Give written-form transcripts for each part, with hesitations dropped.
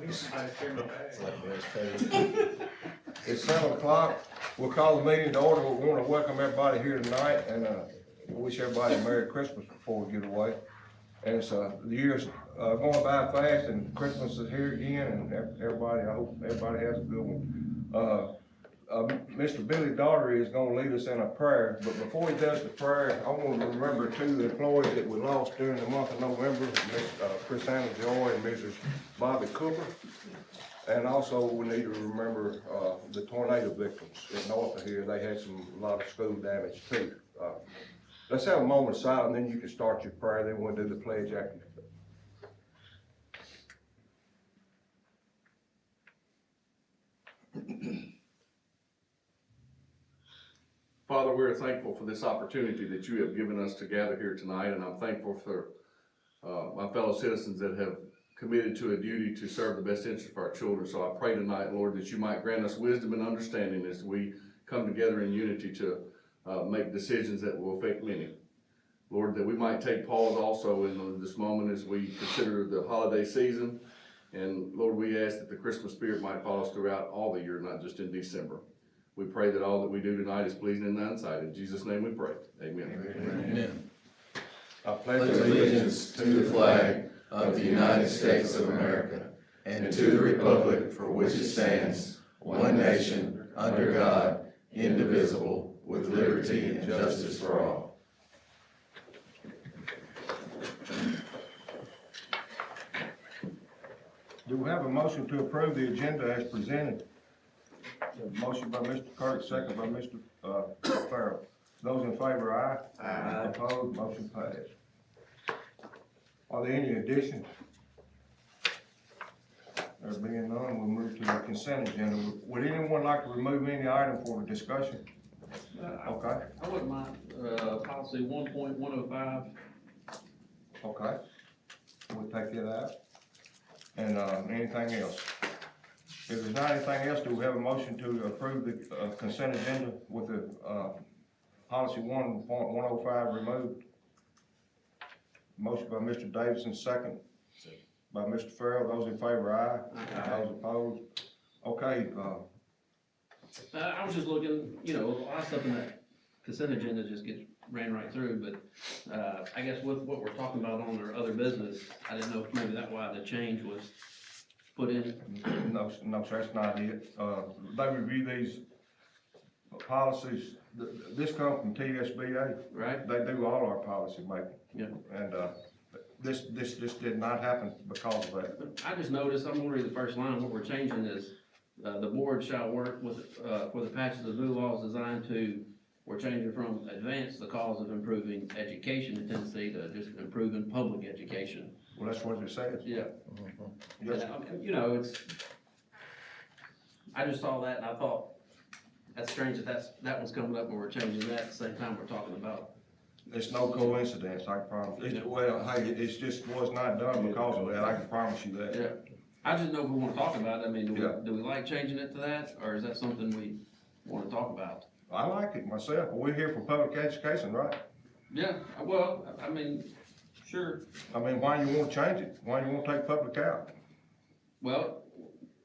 It's 7 o'clock. We'll call the meeting to order. We want to welcome everybody here tonight and wish everybody a Merry Christmas before we get away. And so the year's going by fast and Christmas is here again and everybody, I hope everybody has a good one. Mr. Billy Daugherty is going to lead us in a prayer, but before he does the prayer, I want to remember two employees that we lost during the month of November, Miss Chrisanna Joy and Mrs. Bobby Cooper. And also we need to remember the tornado victims in north of here. They had a lot of school damage too. Let's have a moment of silence, and then you can start your prayer. Then we'll do the pledge after. Father, we're thankful for this opportunity that you have given us to gather here tonight, and I'm thankful for my fellow citizens that have committed to a duty to serve the best interest of our children. So I pray tonight, Lord, that you might grant us wisdom and understanding as we come together in unity to make decisions that will affect many. Lord, that we might take pause also in this moment as we consider the holiday season. And Lord, we ask that the Christmas spirit might follow us throughout all the year, not just in December. We pray that all that we do tonight is pleasing in thine sight. In Jesus' name we pray. Amen. Amen. I Pledge allegiance to the flag of the United States of America and to the republic for which it stands, one nation, under God, indivisible, with liberty and justice for all. Do we have a motion to approve the agenda as presented? Motion by Mr. Kirk, second by Mr. Farrell. Those in favor, aye. Aye. Opposed, motion passed. Are there any additions? There being none, we'll move to the consent agenda. Would anyone like to remove any item for discussion? Okay. I wouldn't mind, policy 1.105. Okay. We'll take that out. And, anything else? If there's not anything else, do we have a motion to approve the consent agenda with the policy 1.105 removed? Motion by Mr. Davidson, second by Mr. Farrell. Those in favor, aye. Aye. Those opposed? Okay, I was just looking, a lot of stuff in that consent agenda just gets ran right through, but I guess with what we're talking about on our other business, I didn't know if maybe that's why the change was put in. no, sir, that's not it. They review these policies. This comes from TSBA. Right. They do all our policy making. Yeah. And, this did not happen because of that. I just noticed, I'm gonna read the first line. What we're changing is, the board shall work with, for the passage of new laws designed to, we're changing from advance the cause of improving education in Tennessee to just improving public education. Well, that's what it says. Yeah. Yes. And, I just saw that and I thought, that's strange that one's coming up and we're changing that at the same time we're talking about. It's no coincidence, I promise. Well, hey, it just was not done because of that, I can promise you that. Yeah. I just know if we wanna talk about it, I mean, Yeah. do we like changing it to that, or is that something we wanna talk about? I like it myself, we're here for public education, right? Yeah, well, I mean, sure. I mean, why you wanna change it? Why you wanna take public out? Well,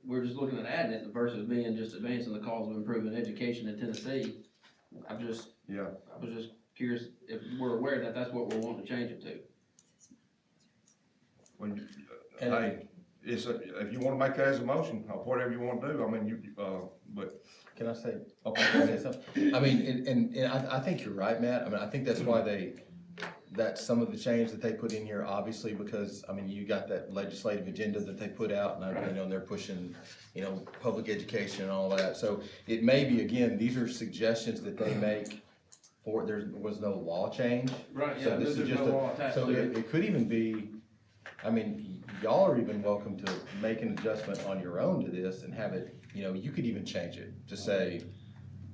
we're just looking at adding it versus being just advancing the cause of improving education in Tennessee. I was just curious if we're aware that that's what we're wanting to change it to. When you, hey, if you wanna make that as a motion, or whatever you wanna do, I mean, but. Can I say? Okay. Can I say something? I mean, and I think you're right, Matt. I mean, I think that's why that's some of the change that they put in here, obviously, because, I mean, you got that legislative agenda that they put out, and they're pushing, public education and all that. So it may be, again, these are suggestions that they make for, there was no law change. Right, yeah, So this is there's just no law attached so to it. it could even be, I mean, y'all are even welcome to make an adjustment on your own to this and have it, you could even change it to say,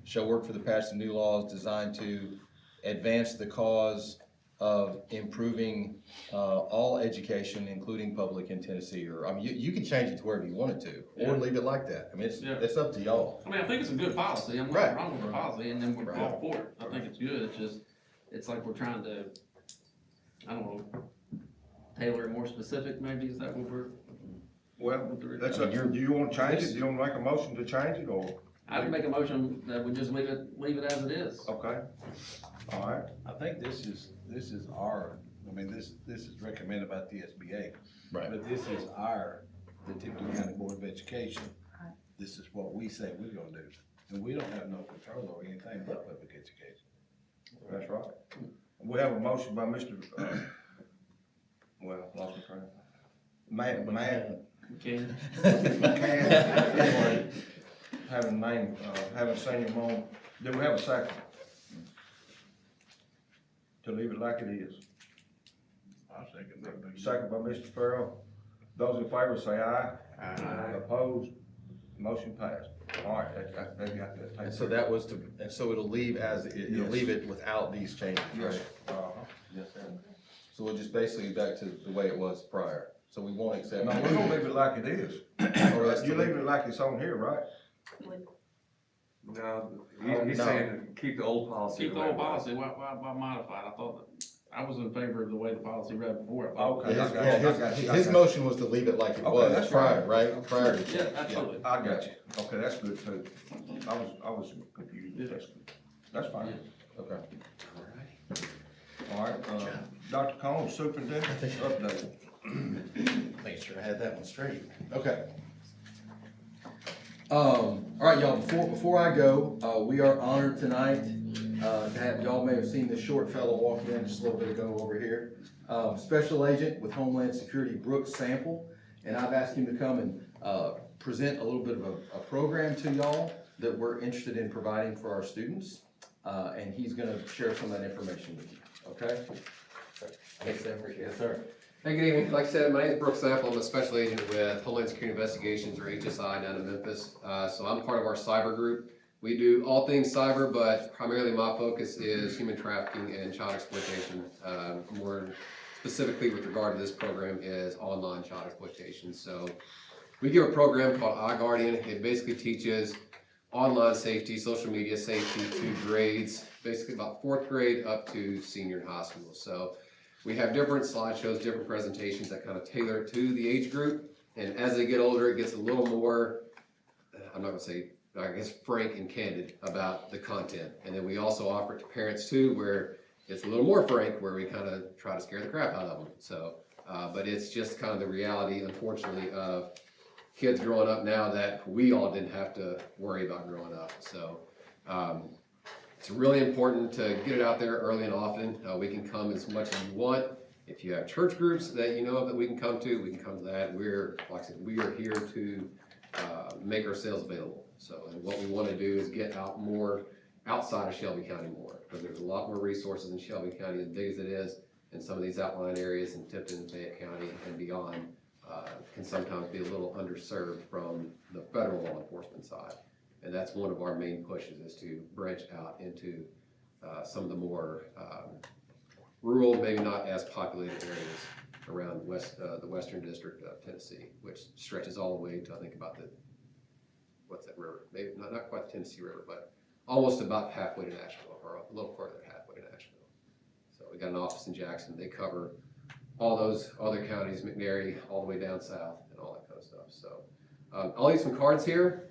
shall work for the passage of new laws designed to advance the cause of improving all education, including public in Tennessee. Or, I mean, you can change it to wherever you want it to, or leave it like that. I mean, it's up to y'all. I mean, I think it's a good policy, I'm Right. not wrong with the policy, and then we're Right. all for it, I think it's good, it's like we're trying to, I don't know, tailor it more specific, maybe, is that what we're? Well, the- that's I mean, up, you're- do you wanna change it? Do you wanna make a motion to change it, or? I'd make a motion that we just leave it as it is. Okay, all right, I think this is our, I mean, this is recommended by the SBA. Right. But this is the Tipton County Board of Education. This is what we say we're gonna do. And we don't have no control over anything but public education. that's right. We have a motion by Mr., well, lost my train. Man, Okay, McCann, anyway, haven't named, haven't seen him on, do we have a second? To leave it like it is. I second that. Second by Mr. Farrell. Those in favor say aye. Aye. Opposed? Motion passed. All right, they got that. And so that was to, and so it'll leave it'll Yes. leave it without these changes, Yes, right? uh-huh. Yes, sir. So we'll just basically back to the way it was prior, so we won't accept. No, we're gonna leave it like it is. Or else You to leave it like it's on here, right? No, he's No. saying keep the old policy. keep the way old it was. policy, why modify it? I thought that, I was in favor of the way the policy read before. Okay. His, I got you, I got you, I his got you. motion was to leave it like it Okay, was that's prior, fine. right? Prior to. Yeah, absolutely. I got you. Okay, that's good too. I was confused. Yeah. That's good. That's fine. Okay. All right, Dr. Combs, superintendent, update. Making sure I had that one straight. Okay. All right, y'all, before I go, we are honored tonight, to have, y'all may have seen this short fellow walk in just a little bit ago over here. Special Agent with Homeland Security, Brooks Sample, and I've asked him to come and, present a little bit of a program to y'all that we're interested in providing for our students. And he's gonna share some of that information with you, okay? Thanks, Sam, appreciate it. Yes, sir. Hey, good evening. Like I said, my name is Brooks Sample. I'm a special agent with Homeland Security Investigations, or HSI, down in Memphis. So I'm part of our cyber group. We do all things cyber, but primarily my focus is human trafficking and child exploitation. More specifically with regard to this program is online child exploitation. So we give a program called iGuardian. It basically teaches online safety, social media safety to grades, basically about 4th grade up to senior in high school. So we have different slideshows, different presentations that kind of tailor to the age group. And as they get older, it gets a little more, I'm not gonna say, I guess, frank and candid about the content. And then we also offer it to parents too, where it's a little more frank, where we kind of try to scare the crap out of them. So, but it's just kind of the reality, unfortunately, of kids growing up now that we all didn't have to worry about growing up. So, it's really important to get it out there early and often. We can come as much as you want. If you have church groups that you know of that we can come to to that. We're, like I said, we are here to make ourselves available. So, and what we want to do is get out more outside of Shelby County more, because there's a lot more resources in Shelby County, as big as it is, and some of these outlying areas in Tipton and Fayette County and beyond can sometimes be a little underserved from the federal law enforcement side. And that's one of our main pushes, is to branch out into some of the more rural, maybe not as populated areas around the western district of Tennessee, which stretches all the way to, I think, about what's that river? Maybe not quite the Tennessee River, but almost about halfway to Nashville, or a little further than halfway to Nashville. So we got an office in Jackson. They cover all those other counties, McNairy, all the way down south, and all that kind of stuff. So I'll leave some cards here.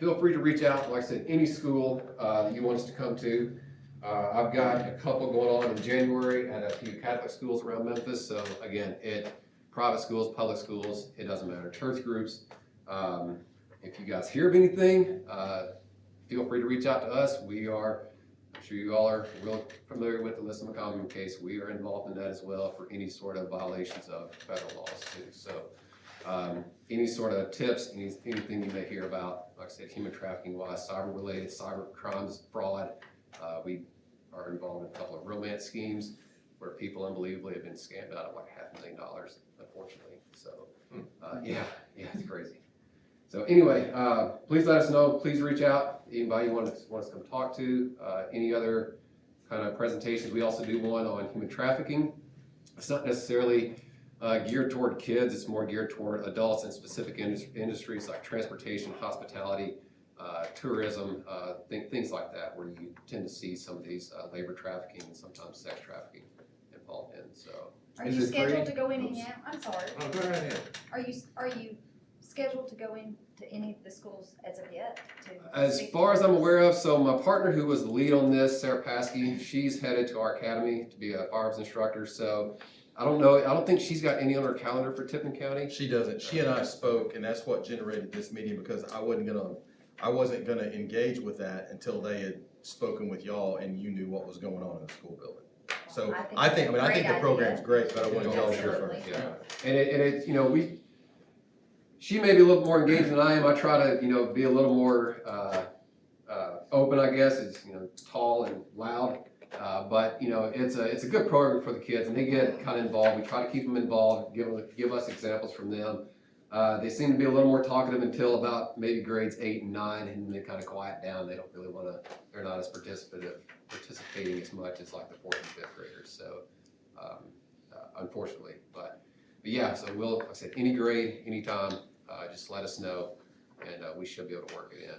Feel free to reach out, like I said, any school that you want us to come to. I've got a couple going on in January at a few Catholic schools around Memphis. So again, private schools, public schools, it doesn't matter. Church groups. If you guys hear of anything, feel free to reach out to us. I'm sure you all are real familiar with the Alyssa McCollum case. We are involved in that as well for any sort of violations of federal laws too. So any sort of tips, anything you may hear about, like I said, human trafficking wise, cyber related, cyber crimes, fraud. We are involved in a couple of romance schemes where people unbelievably have been scammed out of like $500,000, unfortunately. So yeah, it's crazy. So anyway, please let us know. Please reach out. Anybody you want us to come talk to. Any other kind of presentations. We also do one on human trafficking. It's not necessarily geared toward kids. It's more geared toward adults in specific industries like transportation, hospitality, tourism, things like that, where you tend to see some of these labor trafficking and sometimes sex trafficking involved in. So Are Is you it free? scheduled to go in and out? I'm sorry. Oh, go right ahead. Are you scheduled to go into any of the schools as of yet? As far as I'm aware of, so my partner who was the lead on this, Sarah Paskey, she's headed to our academy to be a firearms instructor, so I don't know, I don't think she's got any on her calendar for Tipton County. She doesn't. She and I spoke, and that's what generated this meeting, because I wasn't gonna engage with that until they had spoken with y'all and you knew what was going on in the school building. So I think the program's great, but I want y'all to hear first. Absolutely. Yeah, and it, you know, she may be a little more engaged than I am. I try to, you know, be a little more, open, I guess, is, you know, tall and loud. But, you know, it's a good program for the kids, and they get kind of involved. We try to keep them involved, give us examples from them. They seem to be a little more talkative until about maybe grades 8 and 9, and then they kind of quiet down. They don't really want to, they're not as participating as much as like the 4th and 5th graders, so, unfortunately. But yeah, so we'll, like I said, any grade, anytime, just let us know, and we should be able to work it in.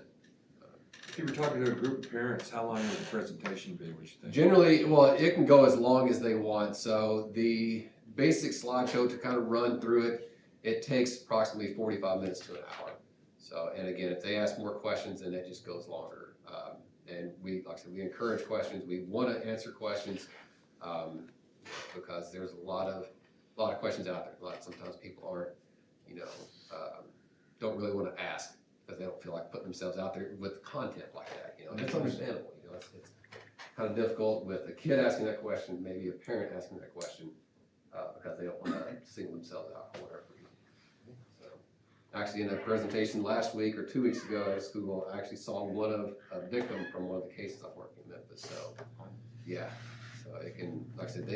If you were talking to a group of parents, how long would the presentation be, would you think? Generally, well, it can go as long as they want. So the basic slideshow, to kind of run through it, it takes approximately 45 minutes to an hour. So, and again, if they ask more questions, then it just goes longer. And we, like I said, we encourage questions. We want to answer questions because there's a lot of questions out there. Sometimes people aren't, you know, don't really want to ask, because they don't feel like putting themselves out there with content like that, you know. It's understandable, you know, it's kind of difficult with a kid asking that question, maybe a parent asking that question, because they don't want to single themselves out or whatever. So, actually, in a presentation last week or 2 weeks ago at a school, I actually saw a victim from one of the cases I've worked in Memphis, so, yeah. So it can, like I said,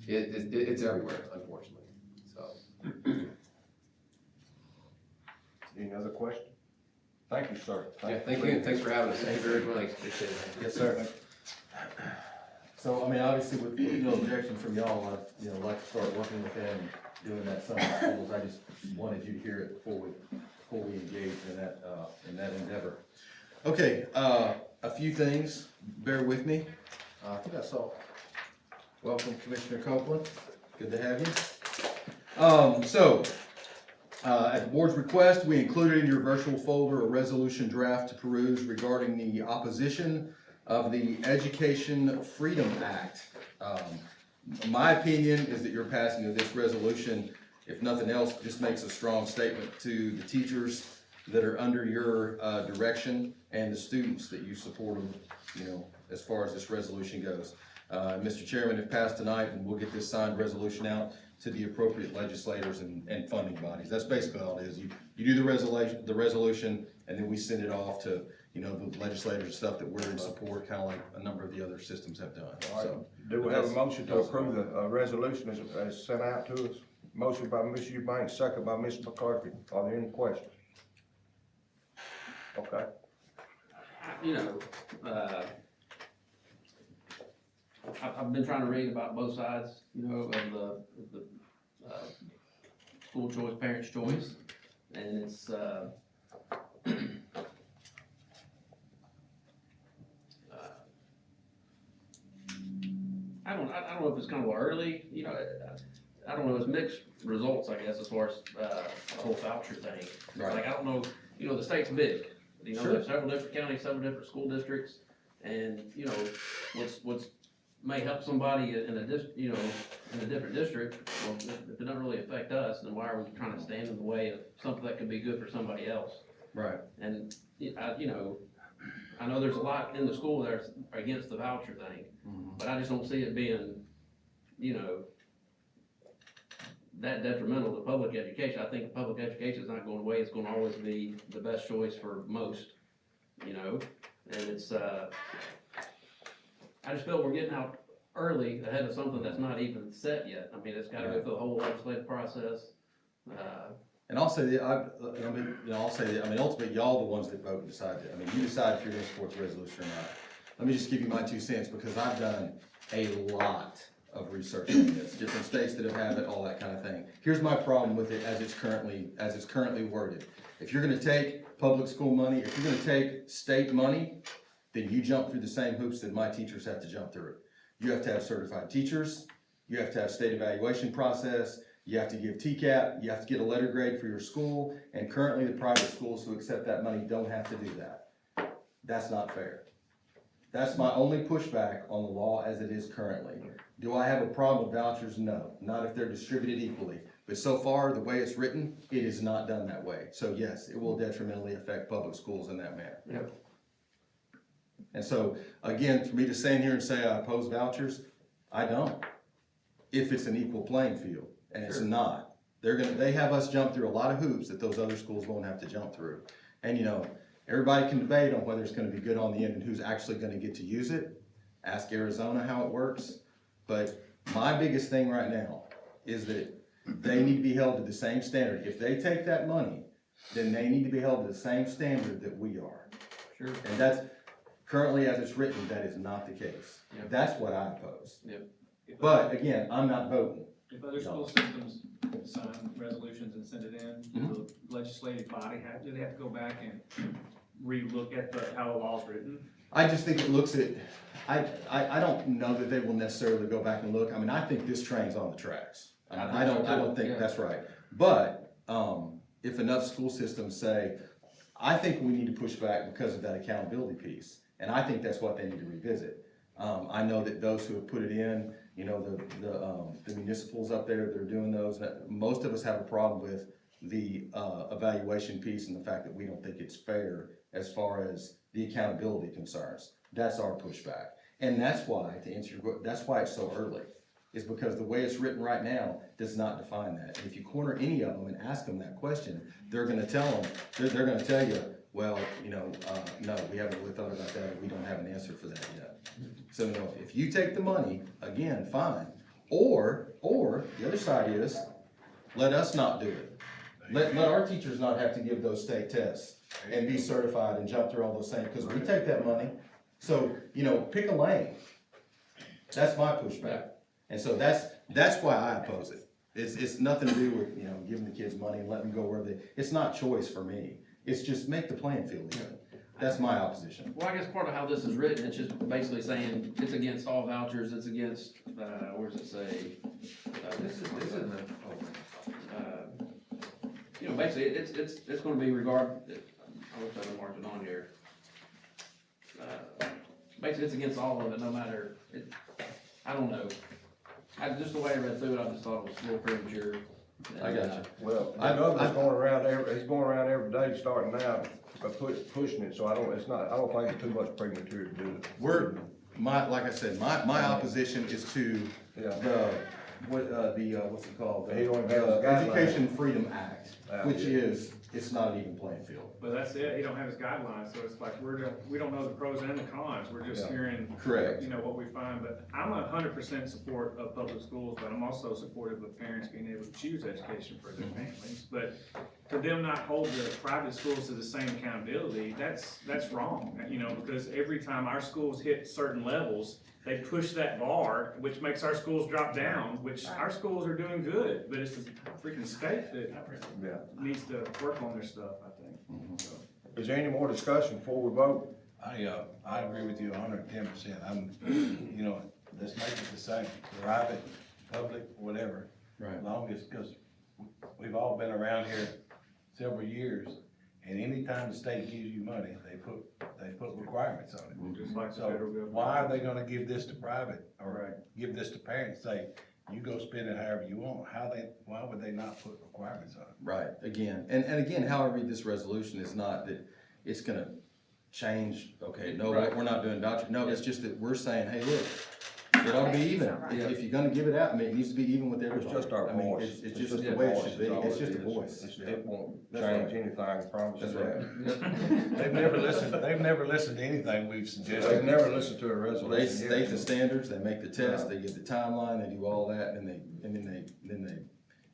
it's everywhere, unfortunately, so. Any other questions? Thank you, sir. Yeah, thank you, and thanks for having us. Thank you very much. Yes, sir. So, I mean, obviously with no objection from y'all, I'd, you know, like to start working with them, doing that summer schools. I just wanted you to hear it before we engage in that endeavor. Okay, a few things, bear with me. I think I saw, welcome Commissioner Copeland, good to have you. At the board's request, we included in your virtual folder a resolution draft to peruse regarding the opposition of the Education Freedom Act. My opinion is that your passing of this resolution, if nothing else, just makes a strong statement to the teachers that are under your direction and the students that you support them, you know, as far as this resolution goes. Mr. Chairman, if passed tonight, then we'll get this signed resolution out to the appropriate legislators and funding bodies. That's basically all it is. You do the resolution, and then we send it off to, you know, the legislators and stuff that we're in support, kind of like a number of the other systems have done. All right. So, Do we have a motion to approve the resolution as sent out to us? Motion by Ms. Eubanks, second by Ms. McCarthy. Are there any questions? Okay. You know, I've been trying to read about both sides, you know, of the school choice, parents' choice, and it's, I don't know if it's kind of early, you know, I don't know, it's mixed results, I guess, as far as, the whole voucher thing. Right. Like, I don't know, you know, the state's big, you know, Sure. there's several different counties, several different school districts, and, you know, what's may help somebody in a in a different district, well, if it doesn't really affect us, then why are we trying to stand in the way of something that could be good for somebody else? right. And, you know, I know there's a lot in the school that's against the voucher thing, but I just don't see it being, you know, that detrimental to public education. I think public education is not going away, it's gonna always be the best choice for most, you know? And it's, I just feel we're getting out early ahead of something that's not even set yet. I mean, it's gotta go through the whole legislative process. And I'll say that, ultimately, y'all the ones that vote and decide that. I mean, you decide if you're gonna support the resolution or not. Let me just give you my 2 cents, because I've done a lot of research on this, different states that have it, all that kind of thing. Here's my problem with it as it's currently worded. If you're gonna take public school money, if you're gonna take state money, then you jump through the same hoops that my teachers have to jump through. You have to have certified teachers, you have to have state evaluation process, You have to give TCAP, you have to get a letter grade for your school, and currently the private schools who accept that money don't have to do that. That's not fair. That's my only pushback on the law as it is currently. Do I have a problem with vouchers? No, not if they're distributed equally. But so far, the way it's written, it is not done that way. So yes, it will detrimentally affect public schools in that manner. Yep. And so, again, for me to stand here and say I oppose vouchers, I don't. If it's an equal playing field, and it's not. They have us jump through a lot of hoops that those other schools won't have to jump through. And you know, everybody can debate on whether it's gonna be good on the end and who's actually gonna get to use it. Ask Arizona how it works. But my biggest thing right now is that they need to be held to the same standard. If they take that money, then they need to be held to the same standard that we are. Sure. And that's, currently as it's written, that is not the case. Yep. That's what I oppose. Yep. But again, I'm not voting. If other school systems sign resolutions and send it in, the legislative body, do they have to go back and relook at how the law's written? I just think it looks at, I don't know that they will necessarily go back and look. I mean, I think this train's on the tracks. I don't think that's right. But, if enough school systems say, I think we need to push back because of that accountability piece. And I think that's what they need to revisit. I know that those who have put it in, you know, the municipals up there, they're doing those. Most of us have a problem with the, evaluation piece and the fact that we don't think it's fair as far as the accountability concerns. That's our pushback. And that's why, to answer your question, that's why it's so early. Is because the way it's written right now does not define that. If you corner any of them and ask them that question, they're gonna tell them, they're gonna tell you, well, you know, no, we haven't really thought about that, and we don't have an answer for that yet. So, no, if you take the money, again, fine. Or, the other side is, let us not do it. Let our teachers not have to give those state tests and be certified and jump through all those things, because we take that money. So, you know, pick a lane. That's my pushback. And so that's why I oppose it. It's nothing to do with, you know, giving the kids money and letting them go where it's not choice for me. It's just make the playing field even. That's my opposition. Well, I guess part of how this is written, it's just basically saying it's against all vouchers, it's against, where does it say? This is in the, you know, basically, it's gonna be I wish I would marked it on here. Basically, it's against all of it, no matter, I don't know. Just the way I read through it, I just thought it was a little premature. I got you. Well, the governor's going around he's going around every day starting now, pushing it, so I don't think it's too much premature to do it. Like I said, my opposition is to Yeah. what's it called? He don't have his guidelines. Education Freedom Act, which Yeah. is, it's not an even playing field. But that's it, he don't have his guidelines, so it's like, we don't know the pros and the cons, we're just Yeah. hearing. Correct. You know, what we find, but I'm 100% support of public schools, but I'm also supportive of parents being able to choose education for their families. But for them not hold the private schools to the same accountability, that's wrong, you know, because every time our schools hit certain levels, they push that bar, which makes our schools drop down, which our schools are doing good, but it's the freaking state that Yeah. needs to work on their stuff, I think. So. Is there any more discussion before we vote? I agree with you 110%. You know, let's make it the same, private, public, whatever. Right. As long as, because we've all been around here several years, and anytime the state gives you money, they put requirements on it. Just like the So federal government. why are they gonna give this to private, or give this to parents, say, you go spend it however you want? Why would they not put requirements on it? Right, again, and again, how I read this resolution is not that it's gonna change, okay, no, Right. we're not doing voucher, no, it's just that we're saying, hey, look, it ought to be even. If you're gonna give it out, I mean, it needs to be even with everybody. It's just our I mean, voice. It's just the way it should be, It's all it's just a is. voice. It won't That's change right. anything, I promise you That's that. They've never listened to anything we've They've suggested. never listened to a They resolution. state the standards, they make the test, they give the timeline, they do all that, and then they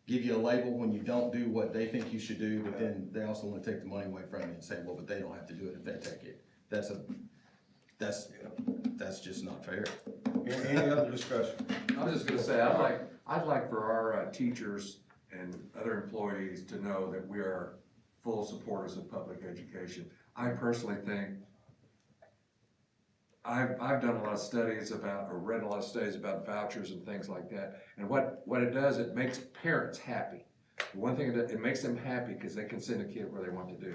give you a label when you don't do what they think you should do, but then they also wanna take the money away from you and say, well, but they don't have to do it if they take it. That's just not fair. Any other discussion? I was just gonna say, I'd like for our teachers and other employees to know that we are full supporters of public education. I personally think I've done a lot of studies about, or read a lot of studies about vouchers and things like that. And what it does, it makes parents happy. One thing, it makes them happy because they can send a kid where they want to do,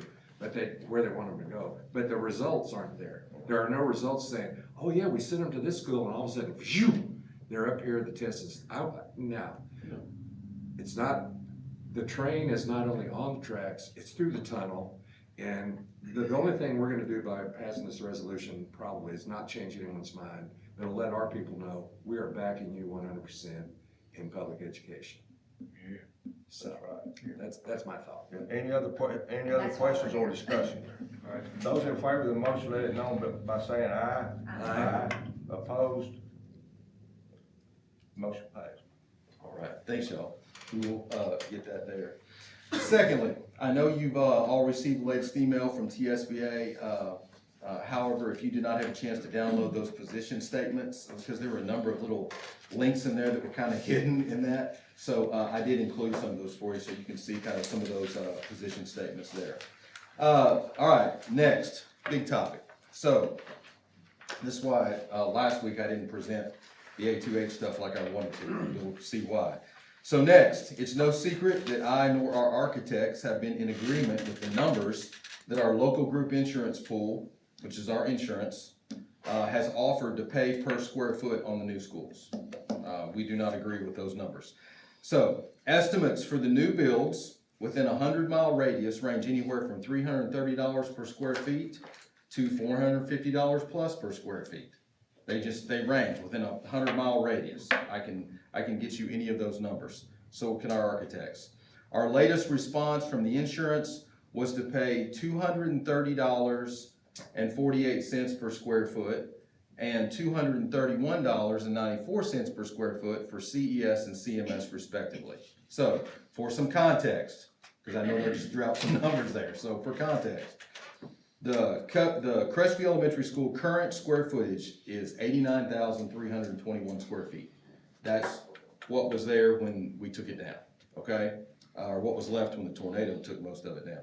where they want them to go. But the results aren't there. There are no results saying, oh yeah, we sent them to this school and all of a sudden, phew, they're up here, the test is out. No. It's not, the train is not only on the tracks, it's through the tunnel. And the only thing we're gonna do by passing this resolution probably is not change anyone's mind. It'll let our people know we are backing you 100% in public education. Yeah, So, right. that's my thought. Any other questions or discussion? All right, those in favor of the motion, let it know by saying aye. Aye. Opposed? Motion passed. All right, thanks, y'all. We will, get that there. Secondly, I know you've, all received the latest email from TSBA. However, if you did not have a chance to download those position statements, because there were a number of little links in there that were kind of hidden in that. So, I did include some of those for you, so you can see kind of some of those, position statements there. All right, next, big topic. So, this is why, last week I didn't present the A2H stuff like I wanted to. You'll see why. So next, it's no secret that I nor our architects have been in agreement with the numbers that our local group insurance pool, which is our insurance, has offered to pay per square foot on the new schools. We do not agree with those numbers. So estimates for the new builds within a 100-mile radius range anywhere from $330 per square feet to $450 plus per square feet. They range within a 100-mile radius. I can get you any of those numbers. So can our architects. Our latest response from the insurance was to pay $230.48 per square foot and $231.94 per square foot for CES and CMS respectively. So for some context, because I know they just threw out some numbers there. So for context, the Crestview Elementary School current square footage is 89,321 square feet. That's what was there when we took it down, okay? Or what was left when the tornado took most of it down.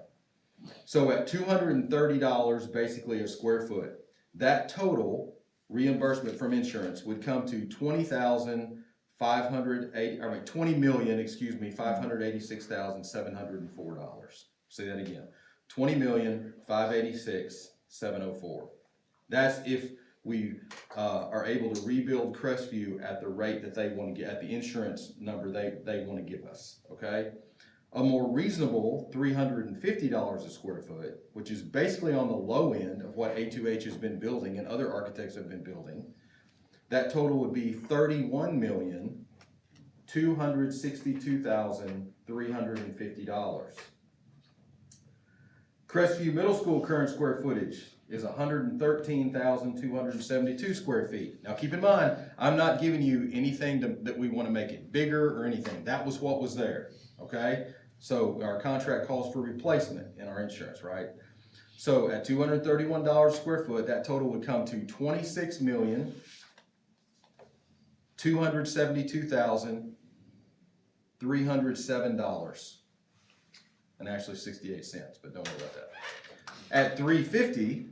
So at $230 basically a square foot, that total reimbursement from insurance would come to $20,586,704. Say that again. $20,586,704. That's if we are able to rebuild Crestview at the rate that they want to get, at the insurance number they want to give us, okay? A more reasonable $350 a square foot, which is basically on the low end of what A2H has been building and other architects have been building, that total would be $31,262,350. Crestview Middle School current square footage is 113,272 square feet. Now keep in mind, I'm not giving you anything that we want to make it bigger or anything. That was what was there, okay? So our contract calls for replacement in our insurance, right? So at $231 a square foot, that total would come to $26,272,307. And actually 68 cents, but don't worry about that. At $350,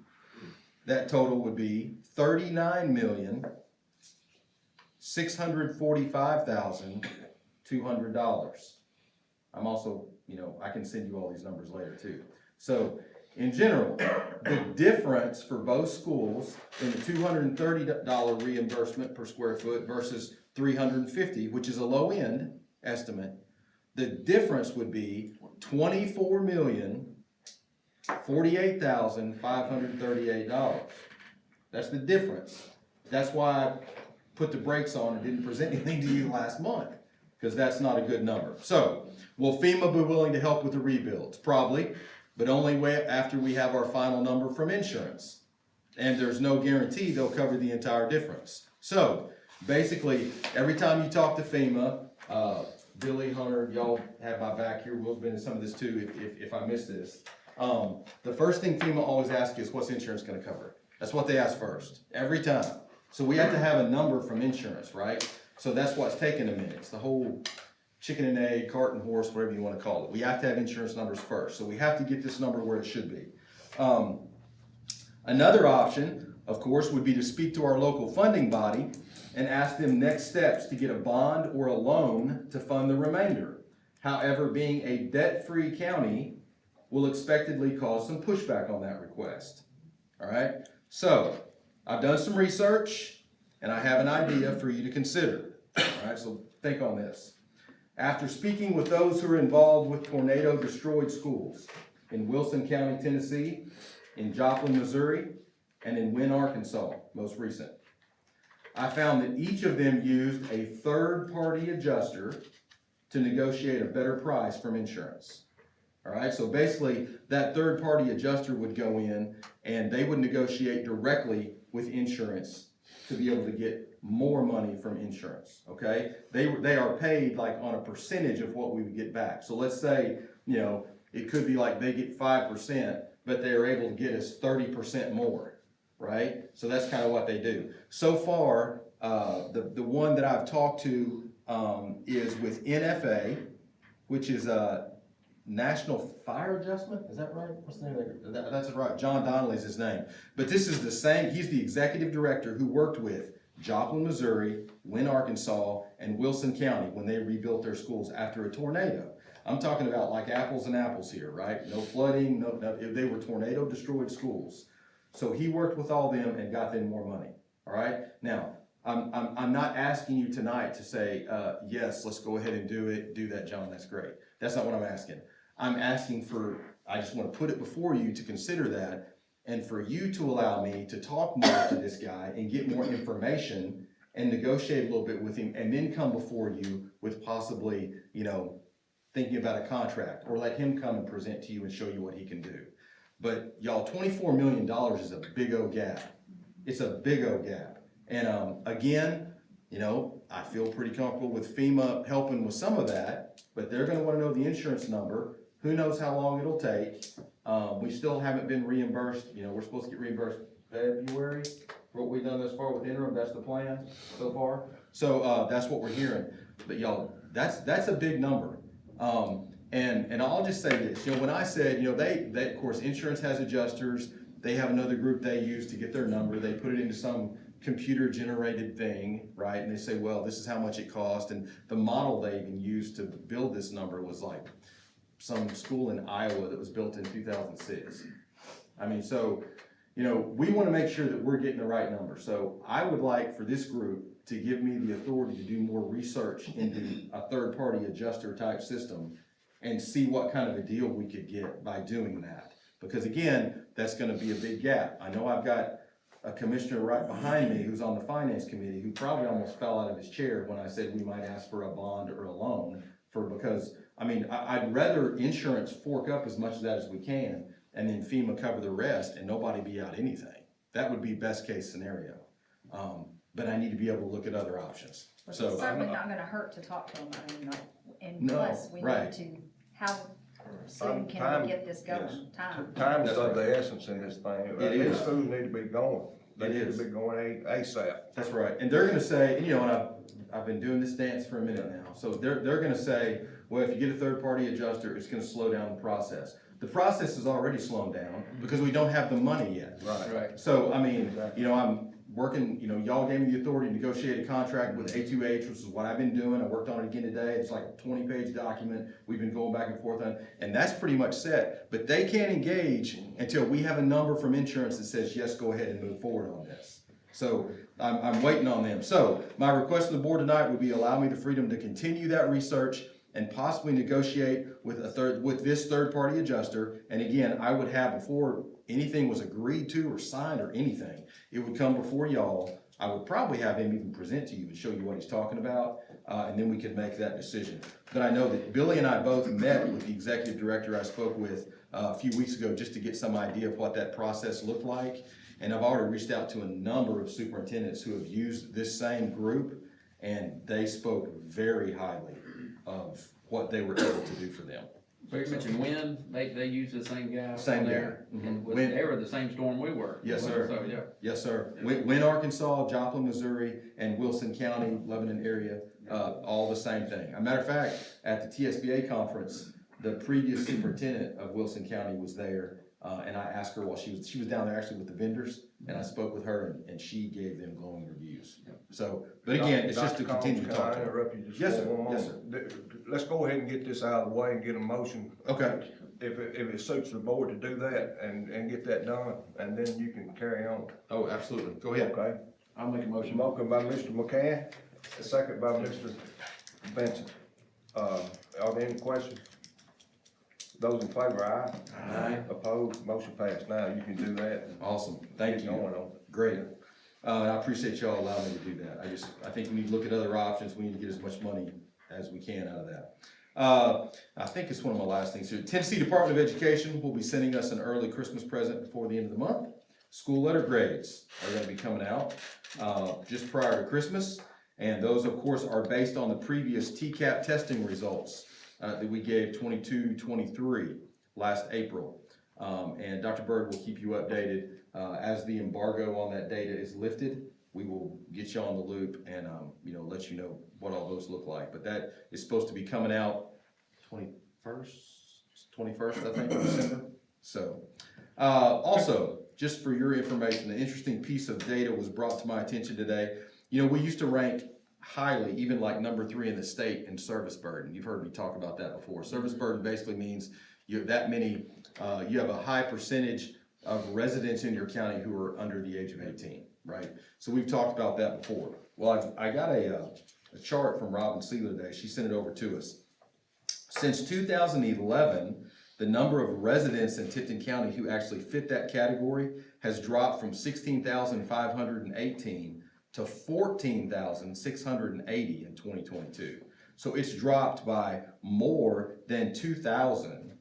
that total would be $39,645,200. I'm also, I can send you all these numbers later too. So in general, the difference for both schools in the $230 reimbursement per square foot versus $350, which is a low end estimate, the difference would be $24,048,538. That's the difference. That's why I put the brakes on and didn't present anything to you last month, because that's not a good number. So, will FEMA be willing to help with the rebuilds? Probably, but only after we have our final number from insurance. And there's no guarantee they'll cover the entire difference. So, basically, every time you talk to FEMA, Billy, Hunter, y'all have my back here. Will's been in some of this too if I miss this. The first thing FEMA always asks is, what's insurance gonna cover? That's what they ask first, every time. So we have to have a number from insurance, right? So that's what's taking a minute. It's the whole chicken and egg, cart and horse, whatever you wanna call it. We have to have insurance numbers first. So we have to get this number where it should be. Another option of course, would be to speak to our local funding body and ask them next steps to get a bond or a loan to fund the remainder. However, being a debt-free county will expectedly cause some pushback on that request. All right, so I've done some research and I have an idea for you to consider. All right, so think on this. After speaking with those who are involved with tornado-destroyed schools in Wilson County, Tennessee, in Joplin, Missouri, and in Wynne, Arkansas, most recent, I found that each of them used a third-party adjuster to negotiate a better price from insurance. All right, so basically that third-party adjuster would go in and they would negotiate directly with insurance to be able to get more money from insurance, okay? They are paid like on a percentage of what we would get back. So let's say, you know, it could be like they get 5%, but they are able to get us 30% more, right? So that's kind of what they do. So far, the one that I've talked to is with NFA, which is National Fire Adjustment, is that right? What's the name of that? That's right, John Donnelly's his name. But this is the same, he's the executive director who worked with Joplin, Missouri, Wynne, Arkansas, and Wilson County when they rebuilt their schools after a tornado. I'm talking about like apples and apples here, right? No flooding, no, they were tornado destroyed schools. So he worked with all them and got them more money, all right? Now, I'm not asking you tonight to say, yes, let's go ahead and do that, John, that's great. That's not what I'm asking. I'm asking for, I just want to put it before you to consider that and for you to allow me to talk more to this guy and get more information and negotiate a little bit with him and then come before you with possibly, you know, thinking about a contract or let him come and present to you and show you what he can do. But y'all, $24 million is a big old gap. It's a big old gap. And again, you know, I feel pretty comfortable with FEMA helping with some of that, but they're gonna wanna know the insurance number. Who knows how long it'll take. We still haven't been reimbursed. You know, we're supposed to get reimbursed February for what we've done thus far with interim. That's the plan so far. So that's what we're hearing. But y'all, that's a big number. And I'll just say this, you know, when I said, you know, they of course, insurance has adjusters. They have another group they use to get their number. They put it into some computer generated thing, right? And they say, well, this is how much it cost. And the model they even used to build this number was like some school in Iowa that was built in 2006. I mean, so, you know, we want to make sure that we're getting the right number. So I would like for this group to give me the authority to do more research into a third-party adjuster type system and see what kind of a deal we could get by doing that. Because again, that's going to be a big gap. I know I've got a commissioner right behind me who's on the finance committee who probably almost fell out of his chair when I said we might ask for a bond or a loan because I mean, I'd rather insurance fork up as much of that as we can and then FEMA cover the rest and nobody be out anything. That would be best case scenario. But I need to be able to look at other options. But So it's certainly not gonna hurt to talk to them, I mean, and No, plus, we right. need to, how soon can Time- we get this going? yes. Time. Time is of the essence in this thing. It is. These schools need to be going. They It need is. to be going ASAP. That's right. And they're gonna say, and you know, and I've been doing this dance for a minute now. So they're gonna say, well, if you get a third-party adjuster, it's gonna slow down the process. The process is already slowing down because we don't have the money yet. Right. So, I mean, you know, I'm working, you know, y'all gave me the authority to negotiate a contract with A2H, which is what I've been doing. I worked on it again today. It's like a 20-page document. We've been going back and forth on, and that's pretty much set. But they can't engage until we have a number from insurance that says, yes, go ahead and move forward on this. So I'm waiting on them. So my request to the board tonight would be allow me the freedom to continue that research and possibly negotiate with this third-party adjuster. And again, I would have, before anything was agreed to or signed or anything, it would come before y'all. I would probably have him even present to you and show you what he's talking about, and then we could make that decision. But I know that Billy and I both met with the executive director I spoke with a few weeks ago just to get some idea of what that process looked like. And I've already reached out to a number of superintendents who have used this same group, and they spoke very highly of what they were able to do for them. So you mentioned Wynn, they use the same guy. Same there, guy. and Wynn. they were the same storm we were. Yes, sir. So, yeah. Yes, sir. Wynne, Arkansas, Joplin, Missouri, and Wilson County, Lebanon area, all the same thing. As a matter of fact, at the TSBA conference, the previous superintendent of Wilson County was there, And I asked her while she was down there actually with the vendors, and I spoke with her, and she gave them glowing reviews. So, but again, it's just to Dr. continue to Combs, talk Can to I her. interrupt you just Yes, for sir. one Yes, moment? Let's go ahead and get this out of the way and get a motion. Okay. If it suits the board to do that and get that done, and then you can carry on. Oh, absolutely. Go ahead. Okay? I'll make a motion. Motion by Mr. McCann, a second by Mr. Benson. Are there any questions? Those in favor, aye? Aye. Opposed, motion passed. Now you can do that. Awesome. Thank Get you. going on it. Great. I appreciate y'all allowing me to do that. I think we need to look at other options. We need to get as much money as we can out of that. I think it's one of my last things here. Tennessee Department of Education will be sending us an early Christmas present before the end of the month. School letter grades are gonna be coming out, just prior to Christmas. And those, of course, are based on the previous TCAP testing results, that we gave 22-23 last April. And Dr. Bird will keep you updated, as the embargo on that data is lifted. We will get you on the loop and, let you know what all those look like. But that is supposed to be coming out 21st, I think, of December. So, also, just for your information, an interesting piece of data was brought to my attention today. We used to rank highly, even like number 3 in the state in service burden. You've heard me talk about that before. Service burden basically means you have that many, you have a high percentage of residents in your county who are under the age of 18, right? So we've talked about that before. Well, I got a chart from Robin Sealer today. She sent it over to us. Since 2011, the number of residents in Tipton County who actually fit that category has dropped from 16,518 to 14,680 in 2022. So it's dropped by more than 2,000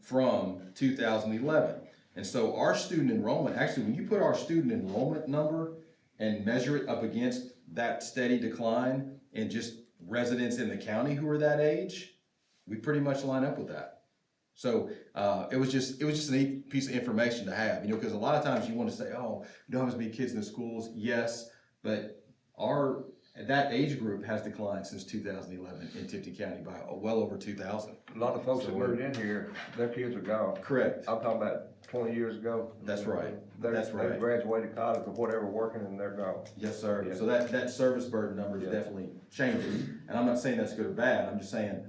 from 2011. And so our student enrollment, actually, when you put our student enrollment number and measure it up against that steady decline in just residents in the county who are that age, we pretty much line up with that. So it was just a neat piece of information to have, because a lot of times you want to say, oh, you don't have as many kids in the schools. Yes, but that age group has declined since 2011 in Tipton County by well over 2,000. A lot of folks that moved in here, their kids are gone. Correct. I'm talking about 20 years ago. That's right. They That's right. graduated college or whatever, working, and they're gone. Yes, sir. Yeah. So that service burden number is Yeah. definitely changing. And I'm not saying that's good or bad. I'm just saying,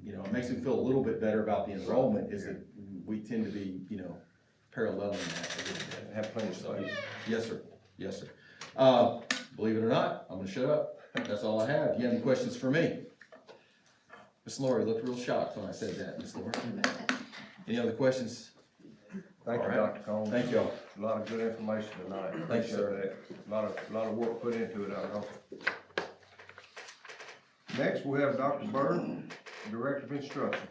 it makes me feel a little bit better about the enrollment is that we tend to be, paralleling that a little bit. Have plenty of space. Yes, sir. Yes, sir. Believe it or not, I'm gonna shut up. That's all I have. Do you have any questions for me? Miss Lori looked real shocked when I said that, Miss Lori. Any other questions? Thank you, All right. Dr. Combs. Thank y'all. A lot of good information tonight. Thank you, sir. Appreciate that. A lot of work put into it, I know. Next, we have Dr. Bird, Director of Instruction.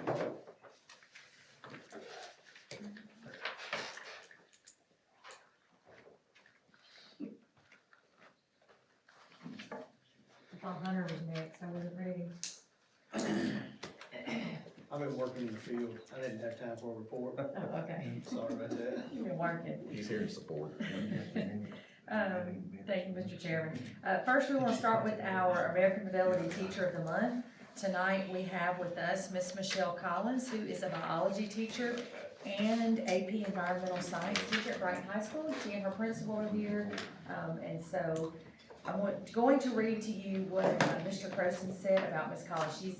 I thought Hunter was next, I wasn't ready. I've been working in the field. I didn't have time for a report. Oh, okay. Sorry about that. You've been working. He's here to support. Thank you, Mr. Chairman. First, we want to start with our American Fidelity Teacher of the Month. Tonight, we have with us Miss Michelle Collins, who is a biology teacher and AP Environmental Science teacher at Brighton High School. She and her principal are here. And so I'm going to read to you what Mr. Croson said about Miss Collins. She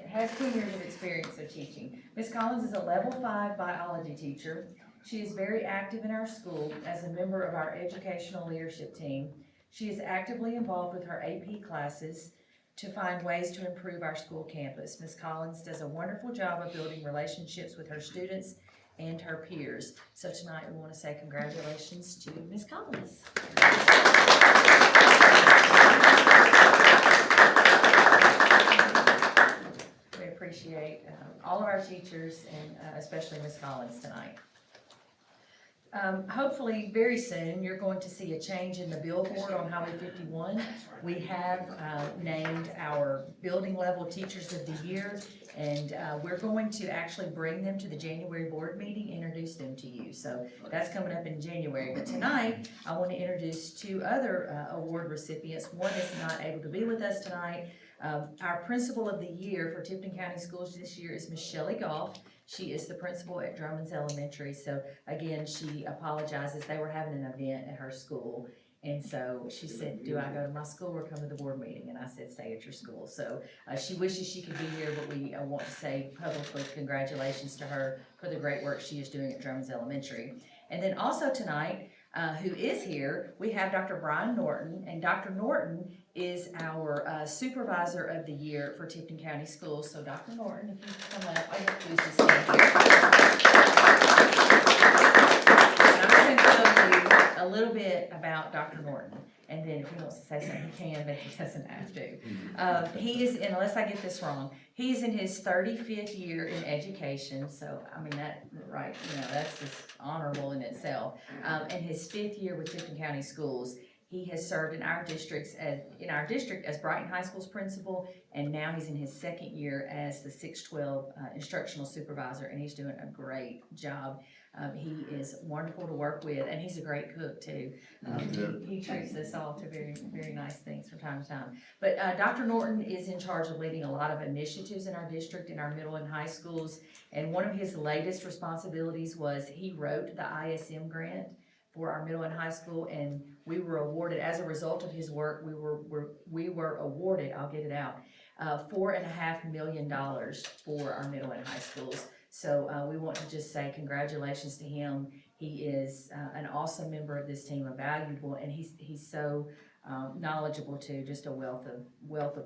has 10 years of experience of teaching. Miss Collins is a level 5 biology teacher. She is very active in our school as a member of our educational leadership team. She is actively involved with her AP classes to find ways to improve our school campus. Ms. Collins does a wonderful job of building relationships with her students and her peers. So tonight we want to say congratulations to Ms. Collins. We appreciate all of our teachers and especially Ms. Collins tonight. Hopefully very soon you're going to see a change in the billboard on Highway 51. We have named our building level teachers of the year, and we're going to actually bring them to the January board meeting, introduce them to you. So that's coming up in January. But tonight I want to introduce 2 other award recipients. One is not able to be with us tonight. Our principal of the year for Tipton County Schools this year is Miss Shelley Goff. She is the principal at Drummond's Elementary, so again, she apologizes, they were having an event at her school. And so she said, do I go to my school or come to the board meeting? And I said, stay at your school. So she wishes she could be here, but we want to say publicly congratulations to her for the great work she is doing at Drummond's Elementary. And then also tonight, who is here, we have Dr. Brian Norton, and Dr. Norton is our Supervisor of the Year for Tipton County Schools. So Dr. Norton, if you come up, I guess please just stand here. And I'm going to tell you a little bit about Dr. Norton, and then if he wants to say something, he can, but he doesn't have to. He is, and unless I get this wrong, he's in his 35th year in education, so, I mean, that, right, that's just honorable in itself. And his 5th year with Tipton County Schools. He has served in our district as Brighton High School's principal, and now he's in his 2nd year as the 612 instructional supervisor, and he's doing a great job. He is wonderful to work with, and he's a great cook too. He treats us all to very, very nice things from time to time. But Dr. Norton is in charge of leading a lot of initiatives in our district, in our middle and high schools, and one of his latest responsibilities was he wrote the ISM grant for our middle and high school, and we were awarded, as a result of his work, we were awarded, I'll get it out, $4.5 million for our middle and high schools. So we want to just say congratulations to him. He is an awesome member of this team, a valuable, and he's so knowledgeable too, just a wealth of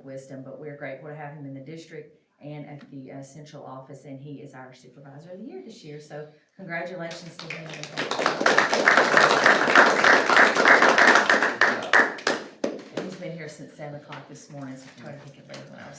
wisdom. But we're grateful to have him in the district and at the central office, and he is our Supervisor of the Year this year. So congratulations to him. He's been here since 7 o'clock this morning, so try to take it later when I was.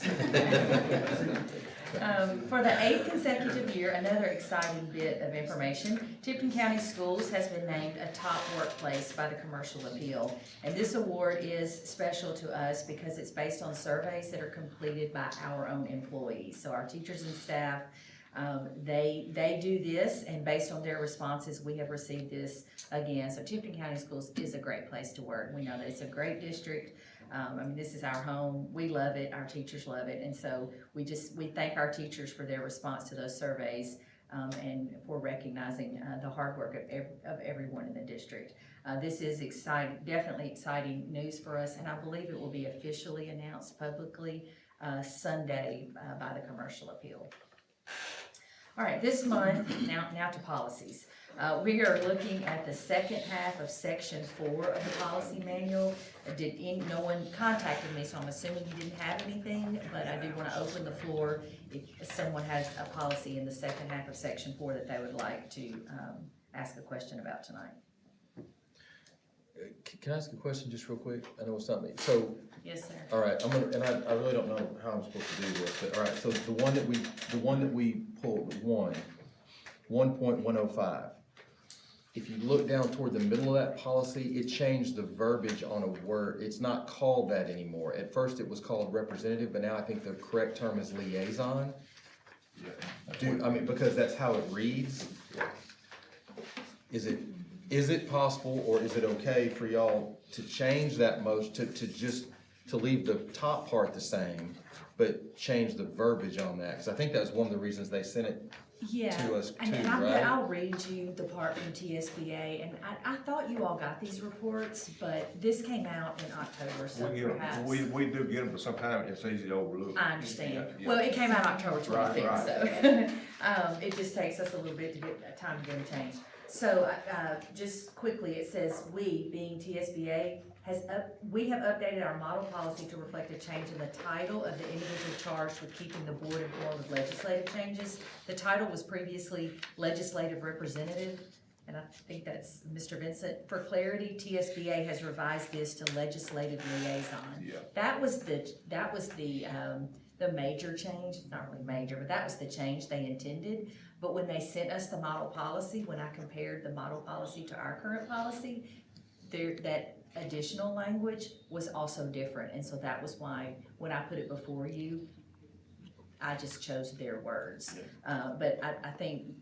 For the 8th consecutive year, another exciting bit of information, Tipton County Schools has been named a top workplace by the Commercial Appeal. And this award is special to us because it's based on surveys that are completed by our own employees. So our teachers and staff, they do this, and based on their responses, we have received this again. So Tipton County Schools is a great place to work. We know that it's a great district. This is our home. We love it. Our teachers love it. And so we thank our teachers for their response to those surveys, and for recognizing the hard work of everyone in the district. This is definitely exciting news for us, and I believe it will be officially announced publicly Sunday by the Commercial Appeal. All right, this month, now to policies. We are looking at the second half of section 4 of the policy manual. No one contacted me, so I'm assuming you didn't have anything, but I do want to open the floor if someone has a policy in the second half of section 4 that they would like to ask a question about tonight. Can I ask a question just real quick? I know it's not me. So, Yes, sir. all right, I really don't know how I'm supposed to do this, but all right, so the one that we pulled, 1.105. If you look down toward the middle of that policy, it changed the verbiage on a word. It's not called that anymore. At first it was called representative, but now I think the correct term is liaison. Because that's how it reads. Is it possible, or is it okay for y'all to change that to leave the top part the same, but change the verbiage on that? Because I think that was one of the reasons they sent it to us too, right? I'll read you the part from TSBA, and I thought you all got these reports, but this came out in October, so perhaps. We do get them, but sometimes it's easy to overlook. I understand. Yeah. Well, it came out October 25th, Right. so it just takes us a little bit to get time to get them changed. So just quickly, it says, we, being TSBA, we have updated our model policy to reflect a change in the title of the individual charged with keeping the board informed of legislative changes. The title was previously legislative representative, and I think that's Mr. Vincent. For clarity, TSBA has revised this to legislative liaison. Yeah. That was the major change. It's not really major, but that was the change they intended. But when they sent us the model policy, when I compared the model policy to our current policy, that additional language was also different, and so that was why when I put it before you, I just chose their words. But I think,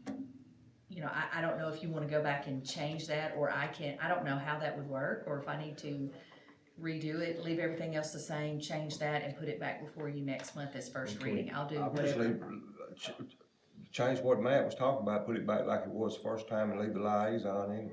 I don't know if you want to go back and change that, or I don't know how that would work, or if I need to redo it, leave everything else the same, change that, and put it back before you next month as first reading. I'll do Obviously, whatever. change what Matt was talking about, put it back like it was the first time and leave the liaison in.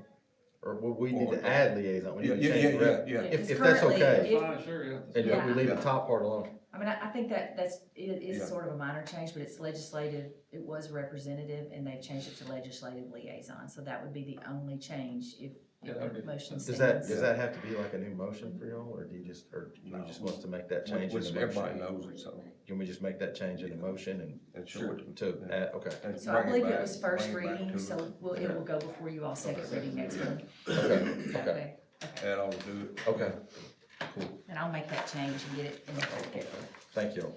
Or we need to add liaison, we Yeah, need to yeah, change the yeah, rep. yeah. If 'Cause that's currently, okay, Fine, sure, yeah. and Yeah. we leave the top part alone. I mean, I think it is Yeah. sort of a minor change, but it's legislative, it was representative, and they've changed it to legislative liaison, so that would be the only change if Yeah, that'd the be- motion Does stands. that have to be like a new motion for y'all, or do you just want us to make that change in the Everybody motion? knows it, so. Can we just make that change in the motion And sure. to add, okay, And So I bring believe it back- was first bring it back reading, to so us. it will go before you all second reading next month. okay, Is that okay, okay? That ought to do it. okay, And I'll make that change and get it in the folder. thank you.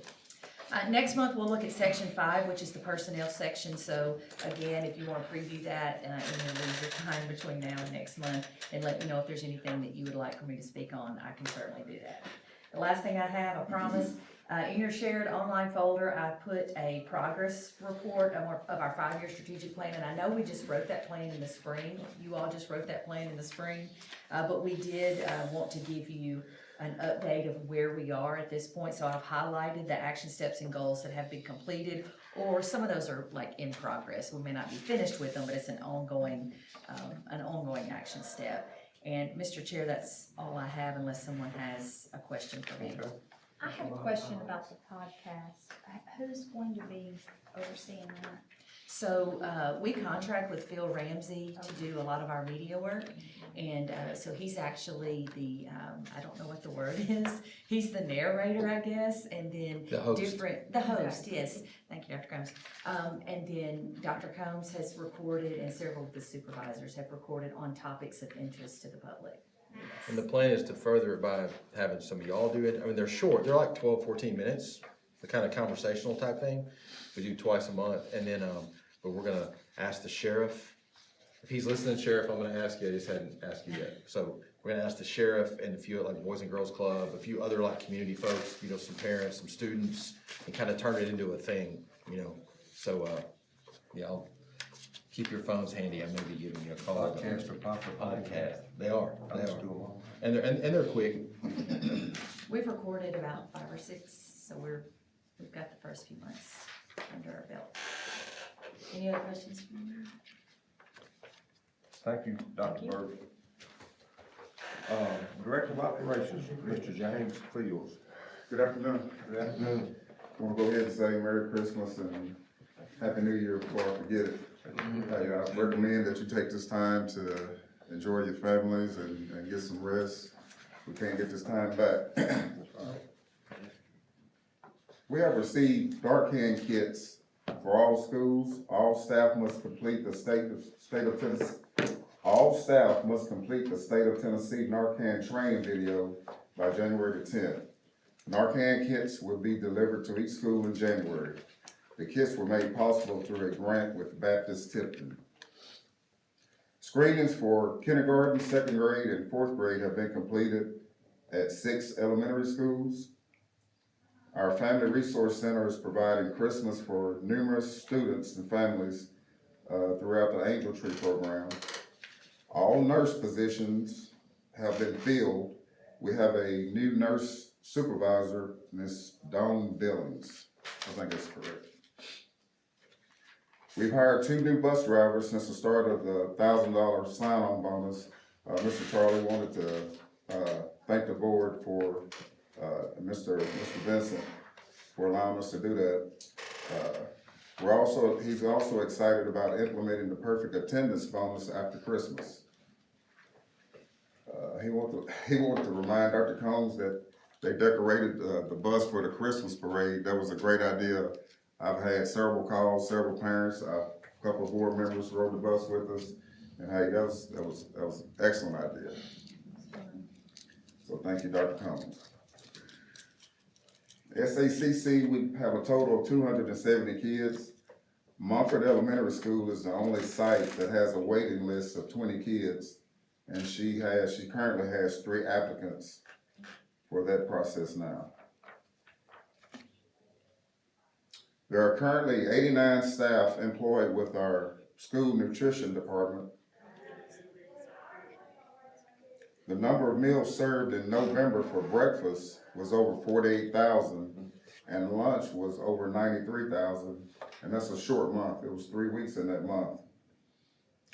Next month, we'll look at section 5, which is the personnel section, so again, if you wanna preview that, and leave your time between now and next month, and let me know if there's anything that you would like for me to speak on, I can certainly do that. The last thing I have, I promise, in your shared online folder, I put a progress report of our 5-year strategic plan, and I know we just wrote that plan in the spring, you all just wrote that plan in the spring, but we did, want to give you an update of where we are at this point, so I've highlighted the action steps and goals that have been completed, or some of those are like in progress, we may not be finished with them, but it's an ongoing action step. And Mr. Chair, that's all I have unless someone has a question for me. I have a question about the podcast. Who's going to be overseeing that? So, we contract with Phil Ramsey to do a lot of our media work, and, so he's actually the, I don't know what the word is, he's the narrator, I guess, and then The host. the host, yes, thank you, Dr. Combs. And then Dr. Combs has recorded, and several of the supervisors have recorded on topics of interest to the public. And the plan is to further it by having some of y'all do it, I mean, they're short, they're like 12, 14 minutes, the kind of conversational type thing. We do twice a month, and then, but we're gonna ask the sheriff, if he's listening, Sheriff, I'm gonna ask you, I just hadn't asked you yet. So we're gonna ask the sheriff and a few like Boys and Girls Club, a few other like community folks, some parents, some students, and kind of turn it into a thing, so, yeah, I'll keep your phones handy, I may be giving you a call. Podcast or popular Podcast, they are, I they just are, do them all. and they're quick. We've recorded about 5 or 6, so we've got the first few months under our belt. Any other questions from you? Thank you, Dr. Thank you. Bird. Director of Operations, Mr. James Fields. Good afternoon. Good afternoon. I want to go ahead and say Merry Christmas and Happy New Year before I forget it. I recommend that you take this time to enjoy your families and get some rest. We can't get this time back. We have received dark can kits for all schools. All staff must complete the state of Tennessee. All staff must complete the state of Tennessee Narcan training video by January the 10th. Narcan kits will be delivered to each school in January. The kits were made possible through a grant with Baptist Tipton. Screenings for kindergarten, second grade, and fourth grade have been completed at 6 elementary schools. Our Family Resource Center is providing Christmas for numerous students and families throughout the Angel Tree program. All nurse positions have been filled. We have a new nurse supervisor, Ms. Dawn Billings. I think that's correct. We've hired 2 new bus drivers since the start of the $1,000 sign-on bonus. Mr. Charlie wanted to thank the board for Mr. Vincent for allowing us to do that. He's also excited about implementing the perfect attendance bonus after Christmas. He wanted to remind Dr. Combs that they decorated the bus for the Christmas parade. That was a great idea. I've had several calls, several parents, a couple of board members rode the bus with us, and hey, that was an excellent idea. So thank you, Dr. Combs. SACC, we have a total of 270 kids. Mumford Elementary School is the only site that has a waiting list of 20 kids, and she currently has 3 applicants for that process now. There are currently 89 staff employed with our school nutrition department. The number of meals served in November for breakfast was over 48,000, and lunch was over 93,000, and that's a short month. It was 3 weeks in that month.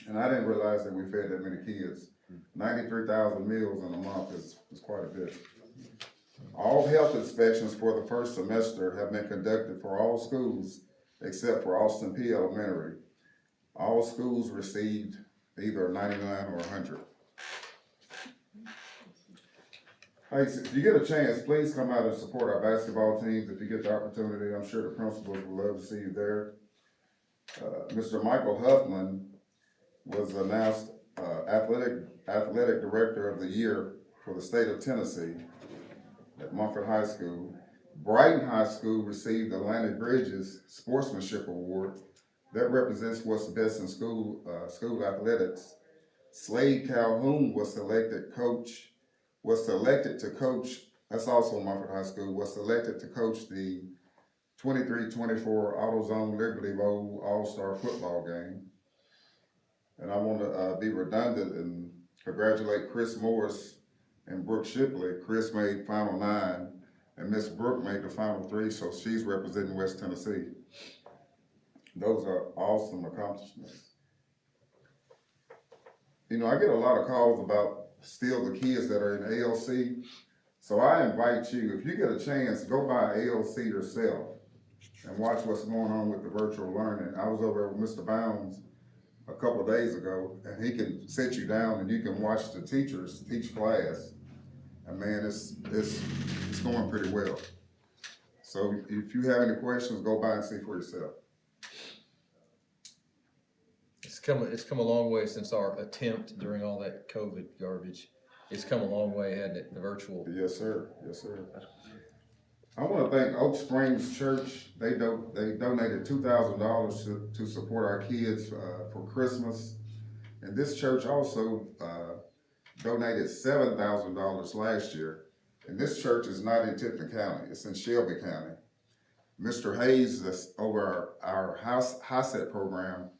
And I didn't realize that we fed that many kids. 93,000 meals in a month is quite a bit. All health inspections for the first semester have been conducted for all schools except for Austin P. Elementary. All schools received either 99 or 100. Hey, so if you get a chance, please come out and support our basketball teams if you get the opportunity. I'm sure the principals would love to see you there. Mr. Michael Huffman was announced athletic director of the year for the state of Tennessee at Mumford High School. Brighton High School received the Atlantic Bridges Sportsmanship Award. That represents what's the best in school athletics. Slade Calhoun was selected to coach, that's also Mumford High School, was selected to coach the 23-24 AutoZone Liberty Bowl All-Star football game. And I want to be redundant and congratulate Chris Morris and Brooke Shipley. Chris made Final 9, and Miss Brooke made the Final 3, so she's representing West Tennessee. Those are awesome accomplishments. You know, I get a lot of calls about still the kids that are in ALC, so I invite you, if you get a chance, go by ALC yourself and watch what's going on with the virtual learning. I was over with Mr. Bounds a couple of days ago, and he can sit you down and you can watch the teachers teach class. And man, it's going pretty well. So if you have any questions, go by and see for yourself. It's come a long way since our attempt during all that COVID garbage. It's come a long way, hasn't it, the virtual? Yes, sir. Yes, sir. I want to thank Oak Springs Church. They donated $2,000 to support our kids for Christmas. And this church also donated $7,000 last year. And this church is not in Tipton County, it's in Shelby County. Mr. Hayes, that's over our HISET program,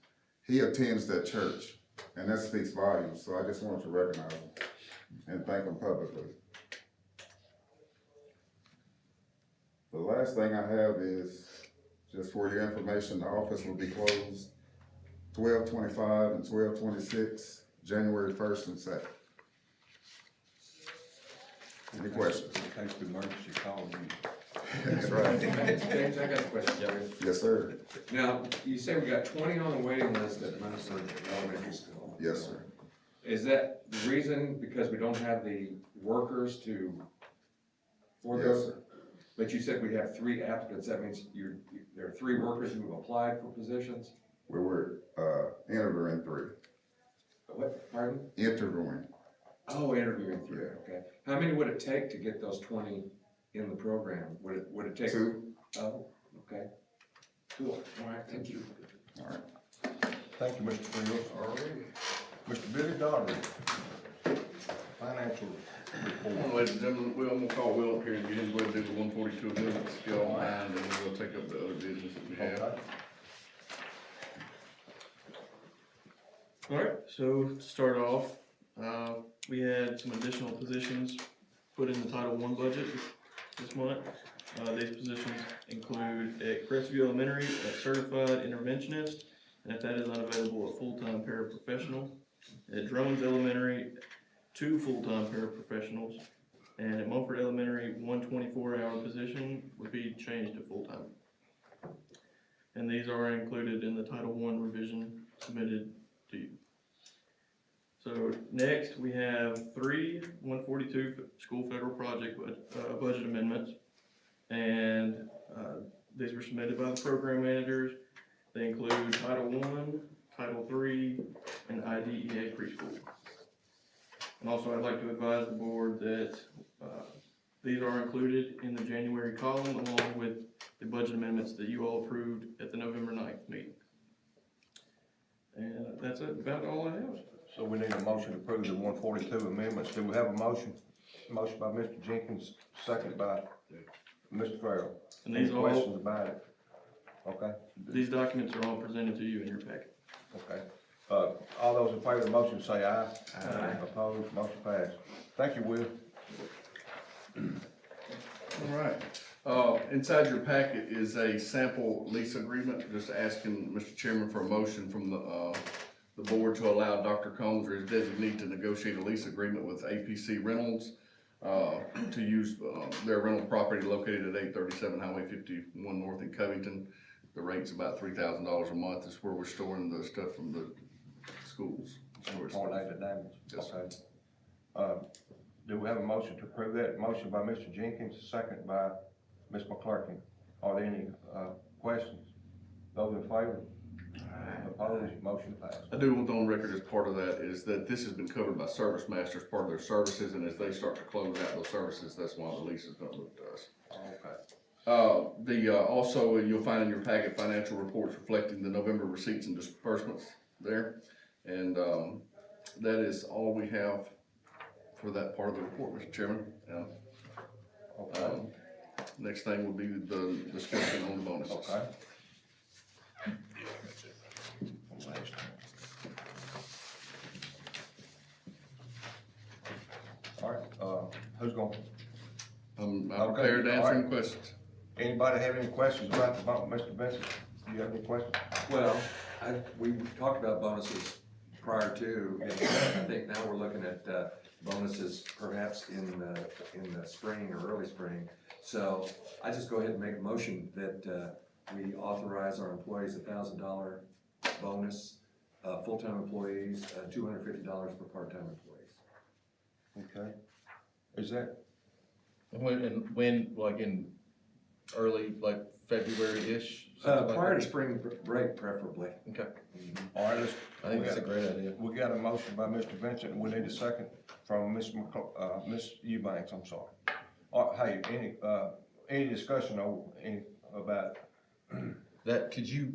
he attends that church, and that speaks volumes. So I just wanted to recognize him and thank him publicly. The last thing I have is, just for your information, the office will be closed 12/25 and 12/26, January 1st and 2nd. Any questions? In case of emergency, call me. That's right. James, I got a question for you. Yes, sir. Now, you say we got 20 on the waiting list at Minnesota Elementary School. Yes, sir. Is that the reason because we don't have the workers for Yes, those? sir. But you said we have 3 applicants, that means there are 3 workers who have applied for positions? We were interviewing 3. What, pardon? Interviewing. Oh, interviewing 3, okay. How many would it take to get those 20 in the program? Would it take? 2. Oh, okay. Cool, all right, thank you. All right. Thank you, Mr. Fields. All right. Mr. Billy Doherty, financial report. Ladies and gentlemen, I'm gonna call Will up here and get him to do the 142 amendments, if y'all mind, and then we'll take up the other business that we have. Okay. Alright, so to start off, we had some additional positions put in the Title I budget this month. These positions include at Crestview Elementary, a certified interventionist, and if that is unavailable, a full-time paraprofessional. At Drones Elementary, 2 full-time paraprofessionals, and at Mumford Elementary, 1 24-hour position would be changed to full-time. And these are included in the Title I revision submitted to you. So next, we have 3 142 school federal project budget amendments. And these were submitted by the program managers. They include Title I, Title III, and IDEA preschool. And also, I'd like to advise the board that these are included in the January column along with the budget amendments that you all approved at the November 9th meeting. And that's about all I have. So we need a motion to approve the 142 amendments. Do we have a motion? Motion by Mr. Jenkins, seconded by Mr. Farrell. And these Any all, questions about it? Okay, these documents are all presented to you in your packet. okay. All those in favor of the motion say aye. Aye. Opposed, motion passed. Thank you, Will. All right. Inside your packet is a sample lease agreement, just asking Mr. Chairman for a motion from the board to allow Dr. Combs or his designee to negotiate a lease agreement with APC Rentals, to use, their rental property located at 837 Highway 51 North in Covington. The rate's about $3,000 a month. It's where we're storing the stuff from the schools. Tornado damage. Yes, sir. Okay. Do we have a motion to approve that? Motion by Mr. Jenkins, second by Ms. McClurkin. Are there any, questions? Those in favor? Opposed? Motion passed. I do want on record as part of that is that this has been covered by Service Master as part of their services, and as they start to close out those services, that's why the lease is gonna look to us. Okay. Also, you'll find in your packet financial reports reflecting the November receipts and disbursements there. And, that is all we have for that part of the report, Mr. Chairman. Okay. Next thing will be the discussion on the bonuses. Okay. All right, who's going? I'm Okay, prepared to answer all any right. questions. Anybody have any questions about the bump? Mr. Benson, do you have any questions? Well, we talked about bonuses prior to, and I think now we're looking at, bonuses perhaps in the spring or early spring. So I just go ahead and make a motion that, we authorize our employees $1,000 bonus, full-time employees, $250 for part-time employees. Okay. Is that, When, like in early, like February-ish? something like Prior to that? spring break preferably. Okay, all right, let's. I think that's a great idea. We got a motion by Mr. Vincent, we need a second from Ms. Ms. Eubanks, I'm sorry. Hey, any discussion about, That, could you,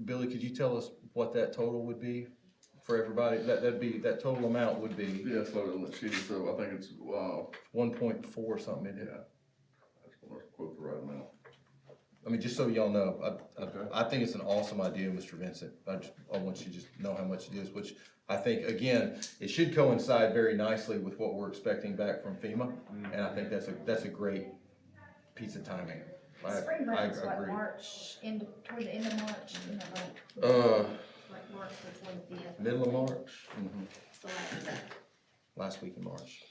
Billy, could you tell us what that total would be for everybody? That total amount would be Yes, on that sheet, so I think it's, 1.4 something, isn't it? yeah. Let's quote the right amount. I mean, just so y'all know, Okay. I think it's an awesome idea, Mr. Vincent. I want you to just know how much it is, which I think, again, it should coincide very nicely with what we're expecting back from FEMA. And I think that's a great piece of timing. Spring I break is what, agree. March, toward the end of March, you know, like March the 25th. Middle of March, So like, last week in March.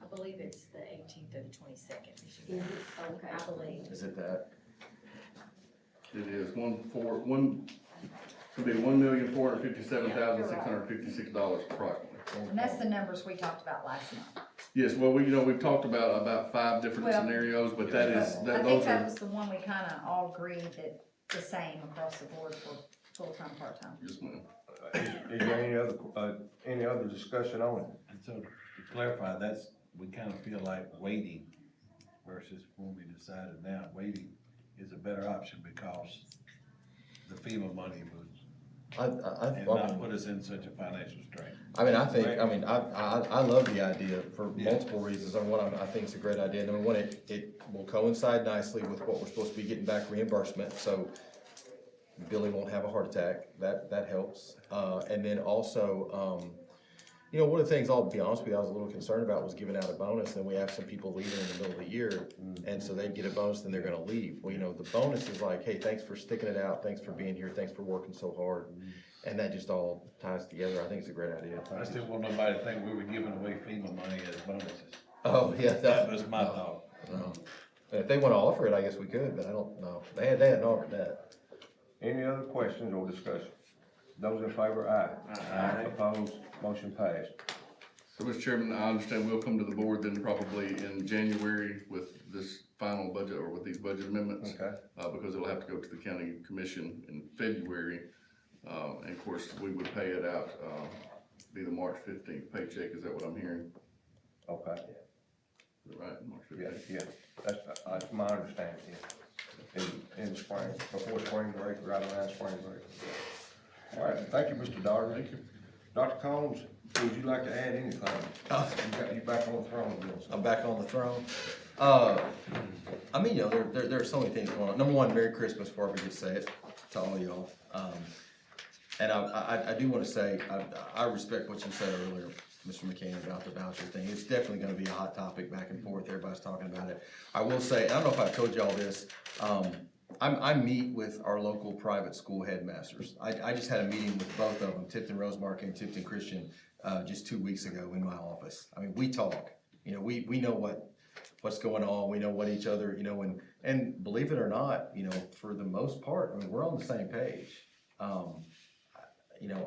I believe it's the 18th to the 22nd. is it? Okay. I believe. Is it that? It is it'll be $1,457,656 approximately. And that's the numbers we talked about last month. Yes, well, we've talked about 5 different Well, scenarios, but that is, I those think that are, was the one we kinda all agreed that the same across the board for full-time, part-time. yes, ma'am. is there any other discussion on it? And so to clarify, we kind of feel like waiting versus when we decided now, waiting is a better option because the FEMA money would, and not put us in such a financial strain. I love the idea for multiple reasons. Number one, I think it's a great idea. Number one, it will coincide nicely with what we're supposed to be getting back reimbursement, so Billy won't have a heart attack. That helps. And then also, one of the things, I'll be honest with you, I was a little concerned about was giving out a bonus, and we have some people leaving in the middle of the year, and so they get a bonus, then they're gonna leave. Well, the bonus is like, hey, thanks for sticking it out, thanks for being here, thanks for working so hard, and that just all ties together. I think it's a great idea. I still want nobody to think we were giving away FEMA money as bonuses. Oh, yeah. That was my thought. No. If they wanna offer it, I guess we could, but I don't know. They hadn't offered that. Any other questions or discussion? Those in favor, aye. Aye. Opposed, motion passed. So, Mr. Chairman, I understand we'll come to the board then probably in January with this final budget or with these budget amendments. Okay. Because it'll have to go to the county commission in February. And of course, we would pay it out, be the March 15th paycheck, is that what I'm hearing? Okay. Is that right, March 15th? Yeah, that's my understanding, yeah. In the spring, before spring break, right around spring break. All right, thank you, Mr. Daugherty. Thank you. Dr. Combs, would you like to add anything? You back on the throne, Bill. I'm back on the throne. There are so many things going on. Number one, Merry Christmas before I forget to say it to all y'all. And I do wanna say, I respect what you said earlier, Mr. McCann, about the voucher thing. It's definitely gonna be a hot topic back and forth, everybody's talking about it. I will say, I don't know if I've told y'all this, I meet with our local private school headmasters. I just had a meeting with both of them, Tipton Rosemark and Tipton Christian, just 2 weeks ago in my office. I mean, we talk, you know, we know what's going on, we know what each other, you know, and believe it or not, you know, for the most part, I mean, we're on the same page. You know,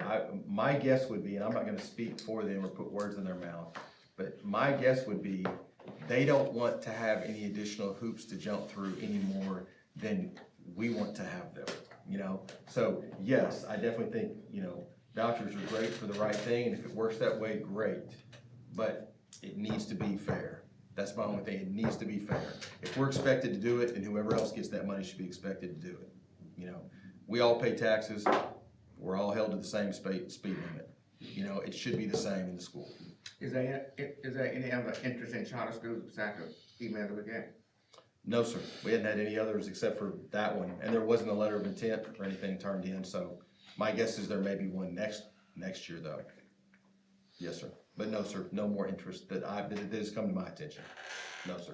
my guess would be, and I'm not gonna speak for them or put words in their mouth, but my guess would be, they don't want to have any additional hoops to jump through any more than we want to have them, you know? So, yes, I definitely think, you know, vouchers are great for the right thing, and if it works that way, great. But it needs to be fair. That's my only thing, it needs to be fair. If we're expected to do it, then whoever else gets that money should be expected to do it, you know? We all pay taxes, we're all held to the same speed limit. You know, it should be the same in the school. Is there any other interest in charter schools besides the email that we get? No, sir. We hadn't had any others except for that one, and there wasn't a letter of intent or anything turned in, so my guess is there may be one next year though. Yes, sir. But no, sir, no more interest that has come to my attention. No, sir.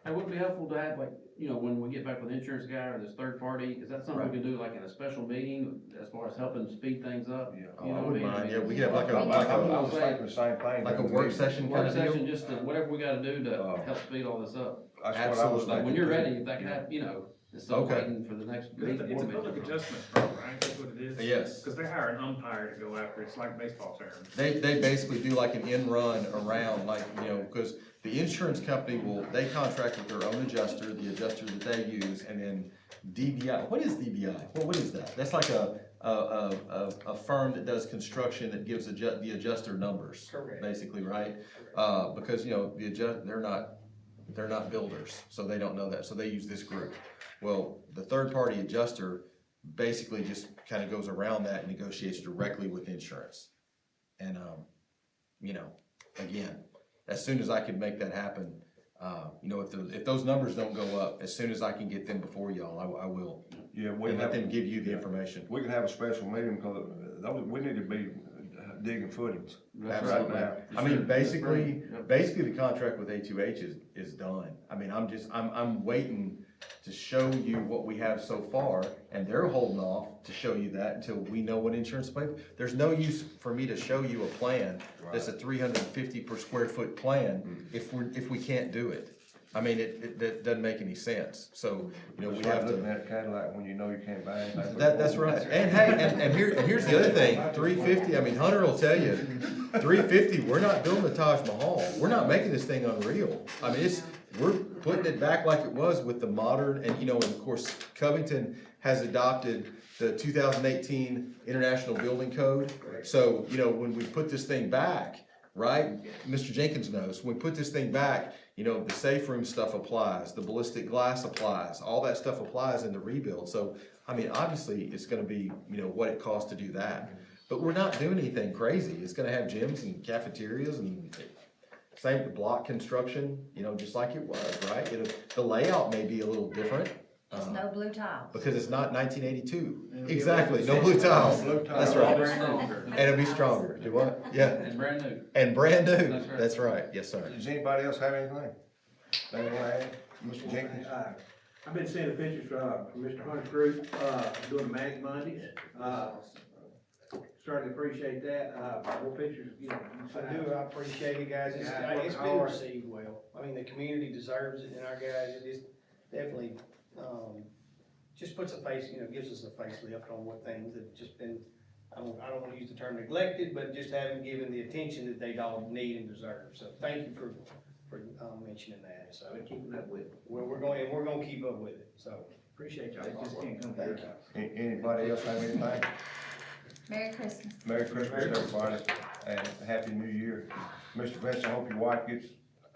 It would be helpful to have, like, you know, when we get back with the insurance guy or this third party, is that something we can do like in a special meeting as far as helping speed things up? Yeah. You know I what I wouldn't mean? mind, yeah, we could have I was thinking the same thing. like a work session kind Work of deal. session, just to, whatever we gotta do to help speed all this up. That's what I was Absolutely. thinking. Like, when you're too. ready, if that can happen, you know, instead of Okay. waiting for the next meeting. It's a public adjustment program, right? That's what it is. Yes. Cause they hire an umpire to go after, it's like baseball terms. They basically do like an end run around, like, you know, because the insurance company they contract with their own adjuster, the adjuster that they use, and then DBI, what is DBI? Well, what is that? That's like a firm that does construction that gives the adjuster numbers. Correct. Basically, right? Because, you know, they're not builders, so they don't know that, so they use this group. Well, the third-party adjuster basically just kind of goes around that and negotiates directly with insurance. And, you know, again, as soon as I can make that happen, you know, if those numbers don't go up, as soon as I can get them before y'all, I will. Yeah, And let them give you the information. we can have a special meeting because we need to be digging footings. That's Absolutely. Right now. I mean, That's right. basically the contract with A2H is done. I mean, I'm waiting to show you what we have so far, and they're holding off to show you that until we know what insurance to pay. There's no use for me to show you a plan that's a 350 per square foot plan if we can't do it. I mean, that doesn't make any sense. So, you know, we It's have like to. looking at a Cadillac when you know you can't buy anything. That's right. And hey, and here's the other thing, 350, I mean, Hunter will tell you, 350, we're not building the Taj Mahal. We're not making this thing unreal. I mean, we're putting it back like it was with the modern, and you know, and of course, Covington has adopted the 2018 International Building Code. So, you know, when we put this thing back, right, Mr. Jenkins knows, when we put this thing back, you know, the safe room stuff applies, the ballistic glass applies, all that stuff applies in the rebuild. So, I mean, obviously, it's gonna be, you know, what it costs to do that. But we're not doing anything crazy. It's gonna have gyms and cafeterias and same block construction, you know, just like it was, right? The layout may be a little different. Just no blue tiles. Because it's not 1982. Exactly, no blue tiles. That's right. And it'll be stronger. Do what? Yeah. And brand new. And brand new. That's right. That's right. Yes, sir. Does anybody else have anything? They want to add? Mr. Jenkins? I've been seeing the pictures from Mr. Hunter's group, doing the Manic Mondays. Certainly appreciate that. More pictures, you know. I do, I appreciate it, guys. It's been received well. I mean, the community deserves it, and our guys, it is definitely, just puts a face, you know, gives us a facelift on what things have just been, I don't wanna use the term neglected, but just haven't given the attention that they all need and deserve. So thank you for mentioning that. So Keeping up with it. we're gonna keep up with it. So appreciate y'all. They just can't come to your house. Anybody else have anything? Merry Christmas. Merry Christmas, everybody, and Happy New Year. Mr. Vince, I hope your wife gets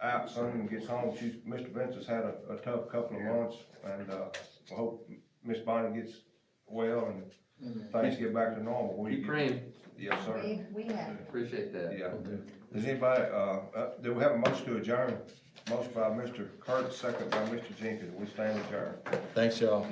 out soon and gets home. Mr. Vince has had a tough couple of months, and, I hope Miss Bonnie gets well and things get back to normal. Keep praying. Yes, sir. We have. Appreciate that. Yeah. Does anybody, do we have a motion to adjourn? Motion by Mr. Curtis, second by Mr. Jenkins. We stand adjourned. Thanks, y'all.